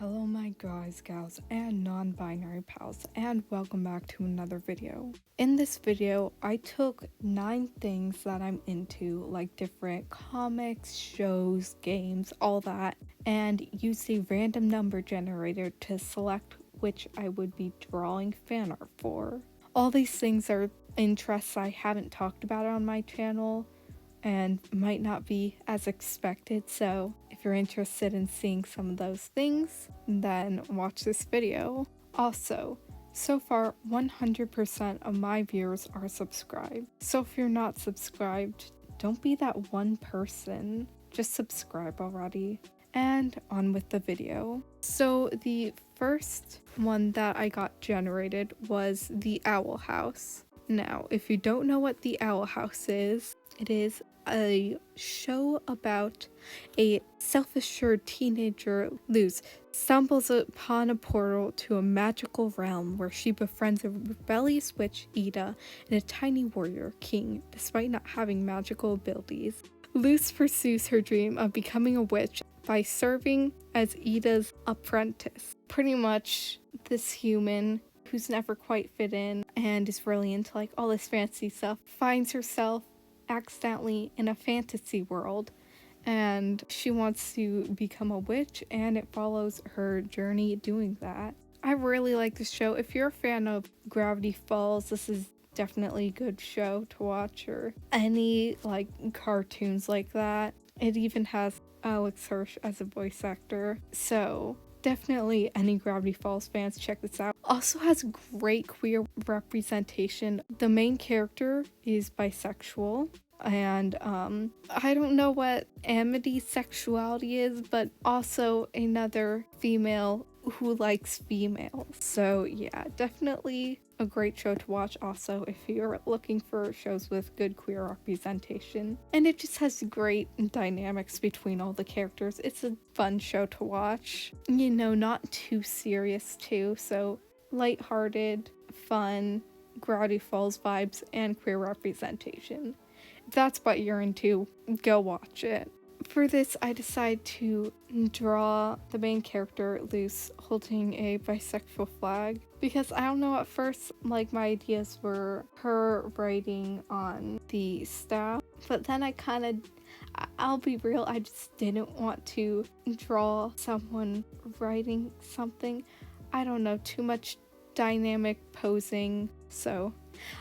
Hello my guys, gals, and non-binary pals, and welcome back to another video. In this video, I took 9 things that I'm into, like different comics, shows, games, all that, and used a random number generator to select which I would be drawing fan art for. All these things are interests I haven't talked about on my channel, and might not be as expected, so if you're interested in seeing some of those things, then watch this video. Also, so far 100% of my viewers are subscribed, so if you're not subscribed, don't be that one person, just subscribe already. And on with the video. So the first one that I got generated was the Owl House. Now, if you don't know what the Owl House is, it is a show about a self-assured teenager, Luz, stumbles upon a portal to a magical realm where she befriends a rebellious witch, Ida, and a tiny warrior, King, despite not having magical abilities. Luz pursues her dream of becoming a witch by serving as Ida's apprentice. Pretty much this human who's never quite fit in and is really into like all this fancy stuff finds herself accidentally in a fantasy world, and she wants to become a witch, and it follows her journey doing that. I really like this show. If you're a fan of Gravity Falls, this is definitely a good show to watch, or any like cartoons like that. It even has Alex Hirsch as a voice actor, so definitely any Gravity Falls fans, check this out. Also has great queer representation. The main character is bisexual, and I don't know what Amity's sexuality is, but also another female who likes females. So yeah, definitely a great show to watch also if you're looking for shows with good queer representation. And it just has great dynamics between all the characters. It's a fun show to watch. You know, not too serious too, so lighthearted, fun, Gravity Falls vibes, and queer representation. If that's what you're into, go watch it. For this, I decided to draw the main character, Luz, holding a bisexual flag, because I don't know, at first, like, my ideas were her writing on the staff, but then I'll be real, I just didn't want to draw someone writing something. I don't know, too much dynamic posing, so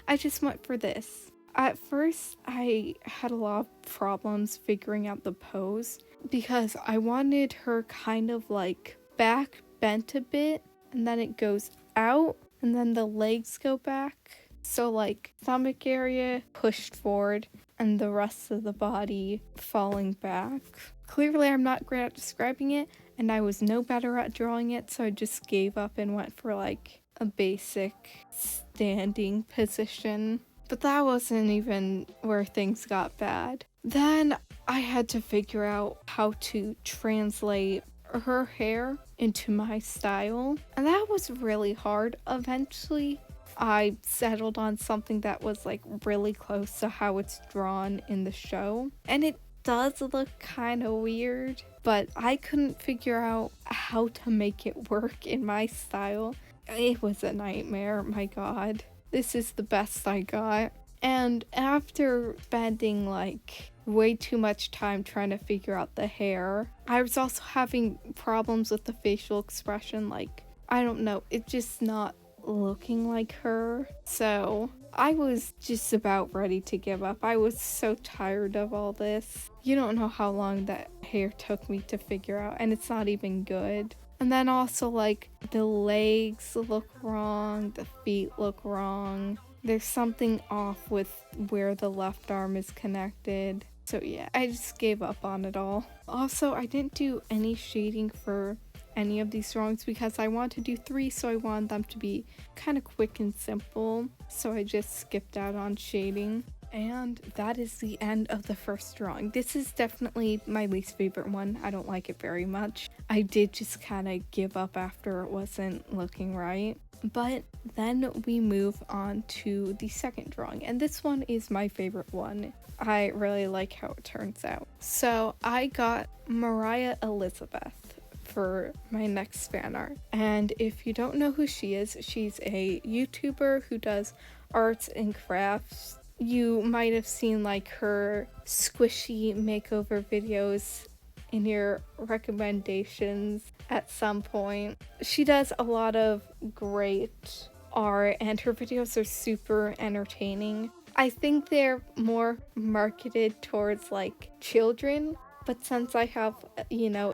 I just went for this. At first, I had a lot of problems figuring out the pose because I wanted her kind of like back bent a bit, and then it goes out, and then the legs go back. So like stomach area pushed forward and the rest of the body falling back. Clearly, I'm not great at describing it, and I was no better at drawing it, so I just gave up and went for like a basic standing position. But that wasn't even where things got bad. Then I had to figure out how to translate her hair into my style, and that was really hard. Eventually, I settled on something that was like really close to how it's drawn in the show, and it does look kind of weird, but I couldn't figure out how to make it work in my style. It was a nightmare, my god. This is the best I got. And after spending like way too much time trying to figure out the hair, I was also having problems with the facial expression. Like, I don't know, it's just not looking like her. So I was just about ready to give up. I was so tired of all this. You don't know how long that hair took me to figure out, and it's not even good. And then also, like, the legs look wrong, the feet look wrong. There's something off with where the left arm is connected. So yeah, I just gave up on it all. Also, I didn't do any shading for any of these drawings because I wanted to do 3, so I wanted them to be kind of quick and simple. So I just skipped out on shading. And that is the end of the first drawing. This is definitely my least favorite one. I don't like it very much. I did just kind of give up after it wasn't looking right. But then we move on to the second drawing, and this one is my favorite one. I really like how it turns out. So I got Moriah Elizabeth for my next fan art. And if you don't know who she is, she's a YouTuber who does arts and crafts. You might have seen like her squishy makeover videos in your recommendations at some point. She does a lot of great art and her videos are super entertaining. I think they're more marketed towards like children, but since I have,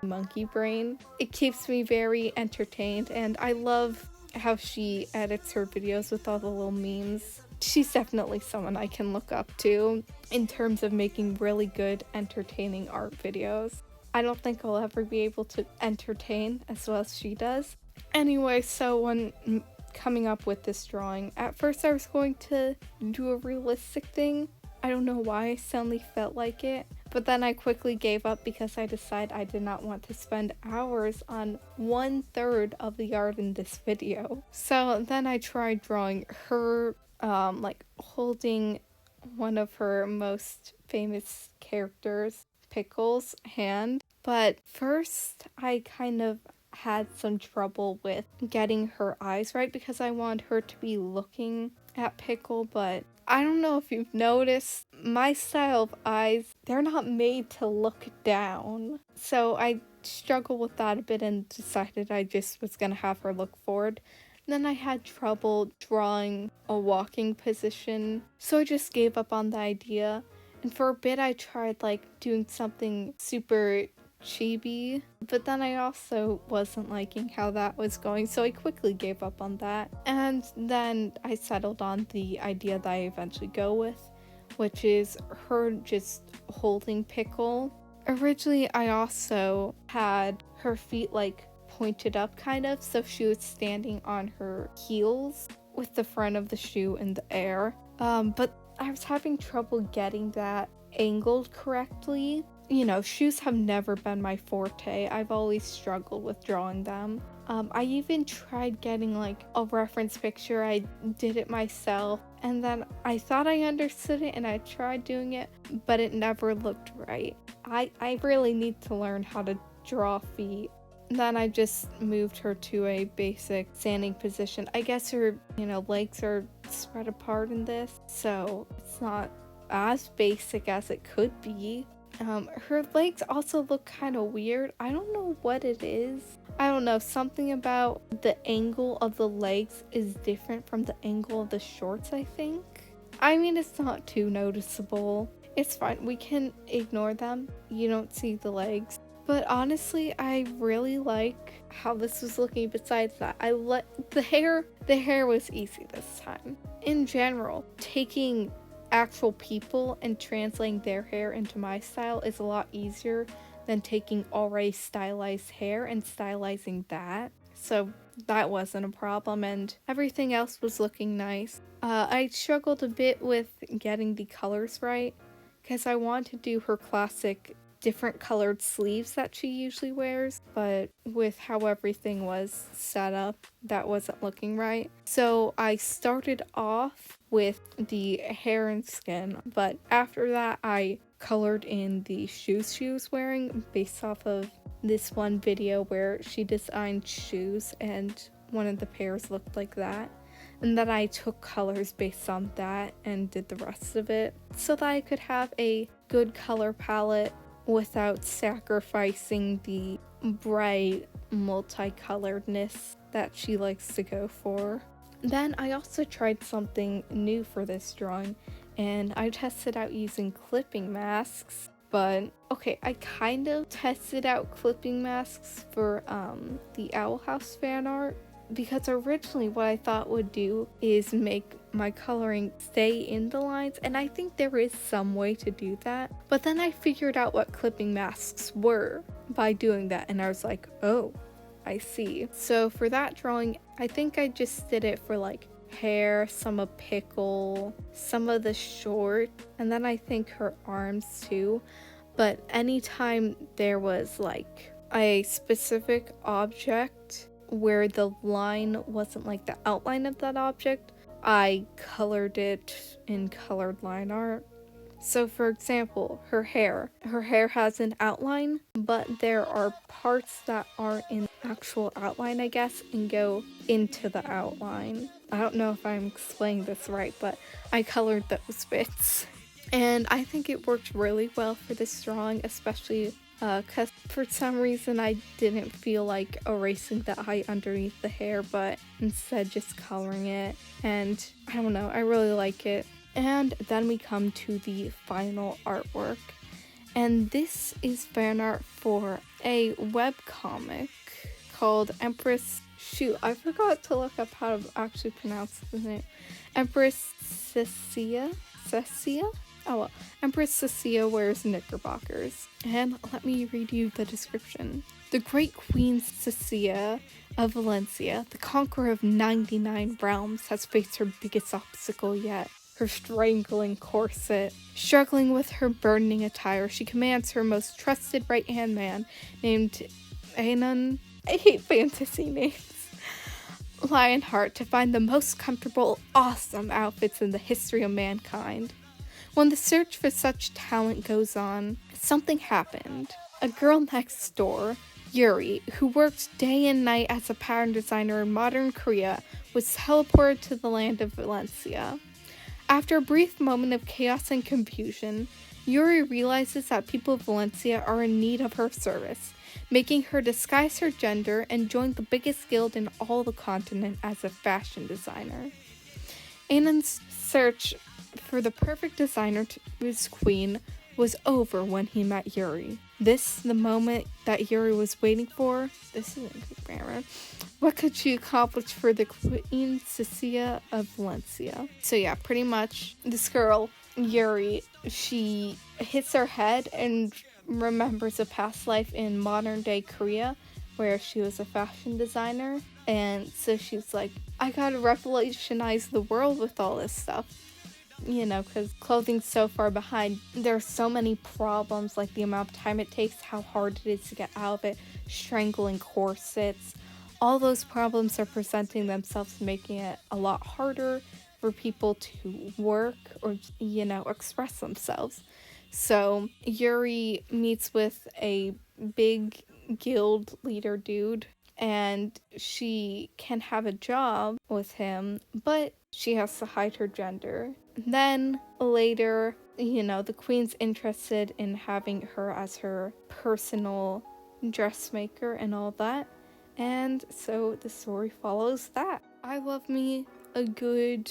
monkey brain, it keeps me very entertained, and I love how she edits her videos with all the little memes. She's definitely someone I can look up to in terms of making really good, entertaining art videos. I don't think I'll ever be able to entertain as well as she does. Anyway, so when coming up with this drawing, at first I was going to do a realistic thing. I don't know why I suddenly felt like it, but then I quickly gave up because I decided I did not want to spend hours on 1/3 of the art in this video. So then I tried drawing her holding one of her most famous characters, Pickle's hand. But first I kind of had some trouble with getting her eyes right because I wanted her to be looking at Pickle, but I don't know if you've noticed, my style of eyes, they're not made to look down. So I struggled with that a bit and decided I just was gonna have her look forward. Then I had trouble drawing a walking position, so I just gave up on the idea. And for a bit I tried doing something super chibi, but then I also wasn't liking how that was going, so I quickly gave up on that. And then I settled on the idea that I eventually go with, which is her just holding Pickle. Originally I also had her feet pointed up kind of, so she was standing on her heels with the front of the shoe in the air, but I was having trouble getting that angled correctly. Shoes have never been my forte. I've always struggled with drawing them. I even tried getting a reference picture. I did it myself, and then I thought I understood it and I tried doing it, but it never looked right. I really need to learn how to draw feet. Then I just moved her to a basic standing position. I guess her, legs are spread apart in this, so it's not as basic as it could be. Her legs also look kind of weird. I don't know what it is. I don't know, something about the angle of the legs is different from the angle of the shorts, I think. I mean, it's not too noticeable. It's fine, we can ignore them. You don't see the legs. But honestly, I really like how this was looking. Besides that, the hair was easy this time. In general, taking actual people and translating their hair into my style is a lot easier than taking already stylized hair and stylizing that. So that wasn't a problem, and everything else was looking nice. I struggled a bit with getting the colors right because I wanted to do her classic different colored sleeves that she usually wears, but with how everything was set up, that wasn't looking right. So I started off with the hair and skin, but after that I colored in the shoes she was wearing based off of this one video where she designed shoes and one of the pairs looked like that. And then I took colors based on that and did the rest of it so that I could have a good color palette without sacrificing the bright multicoloredness that she likes to go for. Then I also tried something new for this drawing, and I tested out using clipping masks. But okay, I kind of tested out clipping masks for the Owl House fan art, because originally what I thought would do is make my coloring stay in the lines, and I think there is some way to do that, but then I figured out what clipping masks were by doing that, and I was like, oh, I see. So for that drawing, I think I just did it for hair, some of Pickle, some of the short, and then I think her arms too. But anytime there was a specific object where the line wasn't the outline of that object, I colored it in colored line art. So for example, her hair has an outline, but there are parts that aren't in actual outline, I guess, and go into the outline. I don't know if I'm explaining this right, but I colored those bits. And I think it worked really well for this drawing, especially because for some reason I didn't feel like erasing the eye underneath the hair, but instead just coloring it. And I don't know, I really like it. And then we come to the final artwork. And this is fan art for a webcomic called Empress... Shoot, I forgot to look up how to actually pronounce the name. Empress Cecia? Oh well, Empress Cecia Wears Knickerbockers. And let me read you the description. The great Queen Cecilia of Valencia, the conqueror of 99 realms, has faced her biggest obstacle yet. Her strangling corset. Struggling with her burdening attire, she commands her most trusted right-hand man, named Anon. I hate fantasy names. Lionheart, to find the most comfortable, awesome outfits in the history of mankind. When the search for such talent goes on, something happened. A girl next door, Yuri, who worked day and night as a pattern designer in modern Korea, was teleported to the land of Valencia. After a brief moment of chaos and confusion, Yuri realizes that people of Valencia are in need of her service, making her disguise her gender and join the biggest guild in all the continent as a fashion designer. Anon's search for the perfect designer to his queen was over when he met Yuri. This, the moment that Yuri was waiting for. This isn't good grammar. What could she accomplish for the Queen Cecilia of Valencia? So yeah, pretty much this girl, Yuri, she hits her head and remembers a past life in modern day Korea where she was a fashion designer. And so she's like, I gotta revolutionize the world with all this stuff. You know, because clothing's so far behind. There are so many problems, like the amount of time it takes, how hard it is to get out of it, strangling corsets. All those problems are presenting themselves, making it a lot harder for people to work or, you know, express themselves. So Yuri meets with a big guild leader dude, and she can have a job with him, but she has to hide her gender. Then later, you know, the queen's interested in having her as her personal dressmaker and all that. And so the story follows that. I love me a good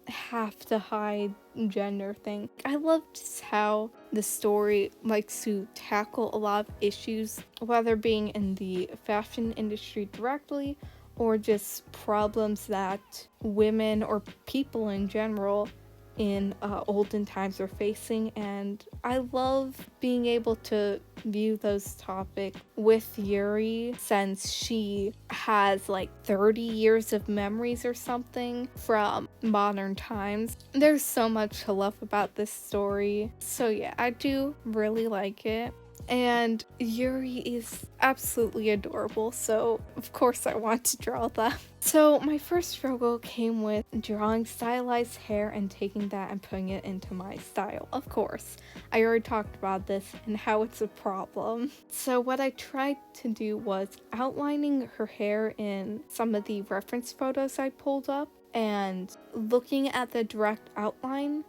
have to hide gender thing. I love just how the story likes to tackle a lot of issues, whether being in the fashion industry directly or just problems that women or people in general in olden times are facing. And I love being able to view those topics with Yuri, since she has like 30 years of memories or something from modern times. There's so much to love about this story. So yeah, I do really like it. And Yuri is absolutely adorable, so of course I want to draw that. So my first struggle came with drawing stylized hair and taking that and putting it into my style. Of course, I already talked about this and how it's a problem. So what I tried to do was outlining her hair in some of the reference photos I pulled up and looking at the direct outline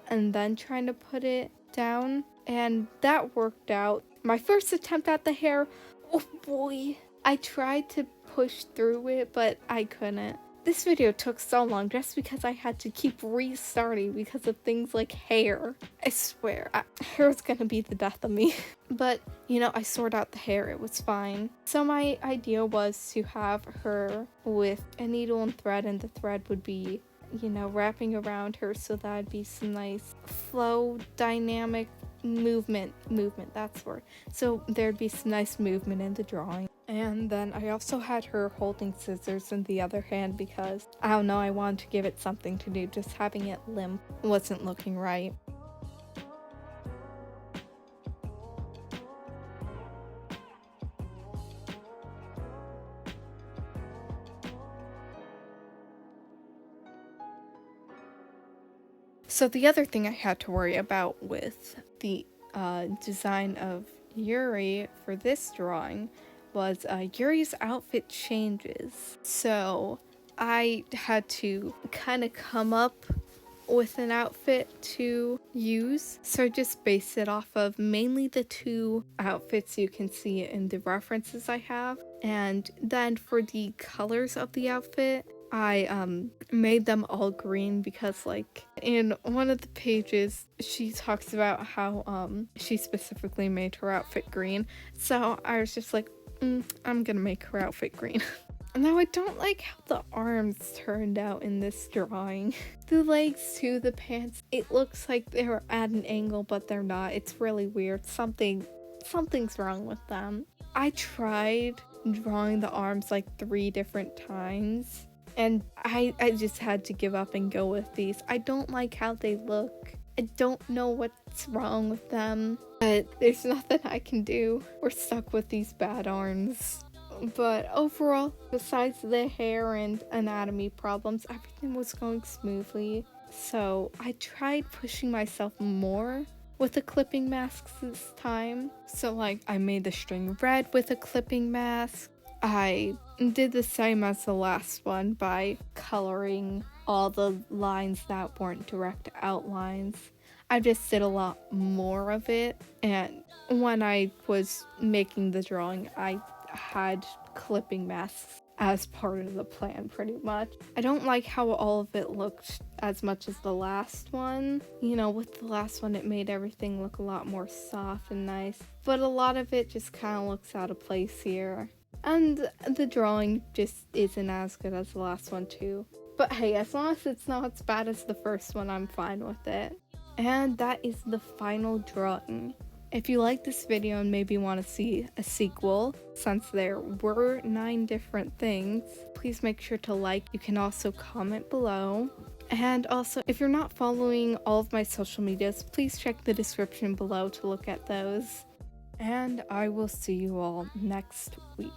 and then trying to put it down. And that worked out. My first attempt at the hair, oh boy. I tried to push through it, but I couldn't. This video took so long just because I had to keep restarting because of things like hair. I swear, hair is gonna be the death of me. But, you know, I sorted out the hair, it was fine. So my idea was to have her with a needle and thread, and the thread would be, you know, wrapping around her, so that'd be some nice flow, dynamic movement, that's the word. So there'd be some nice movement in the drawing. And then I also had her holding scissors in the other hand because, I don't know, I wanted to give it something to do. Just having it limp wasn't looking right. So the other thing I had to worry about with the design of Yuri for this drawing was Yuri's outfit changes. So I had to kind of come up with an outfit to use. So I just based it off of mainly the two outfits you can see in the references I have. And then for the colors of the outfit, I made them all green because, like, in one of the pages she talks about how she specifically made her outfit green. So I was just like, I'm gonna make her outfit green. Now I don't like how the arms turned out in this drawing. The legs too, the pants, it looks like they're at an angle but they're not. It's really weird. Something's wrong with them. I tried drawing the arms like 3 different times and I just had to give up and go with these. I don't like how they look. I don't know what's wrong with them, but there's nothing I can do. We're stuck with these bad arms. But overall, besides the hair and anatomy problems, everything was going smoothly. So I tried pushing myself more with the clipping masks this time. So like I made the string red with a clipping mask. I did the same as the last one by coloring all the lines that weren't direct outlines. I just did a lot more of it, and when I was making the drawing, I had clipping masks as part of the plan pretty much. I don't like how all of it looked as much as the last one. You know, with the last one it made everything look a lot more soft and nice, but a lot of it just kind of looks out of place here. And the drawing just isn't as good as the last one too. But hey, as long as it's not as bad as the first one, I'm fine with it. And that is the final drawing. If you like this video and maybe want to see a sequel, since there were 9 different things, please make sure to like. You can also comment below. And also, if you're not following all of my social medias, please check the description below to look at those. And I will see you all next week.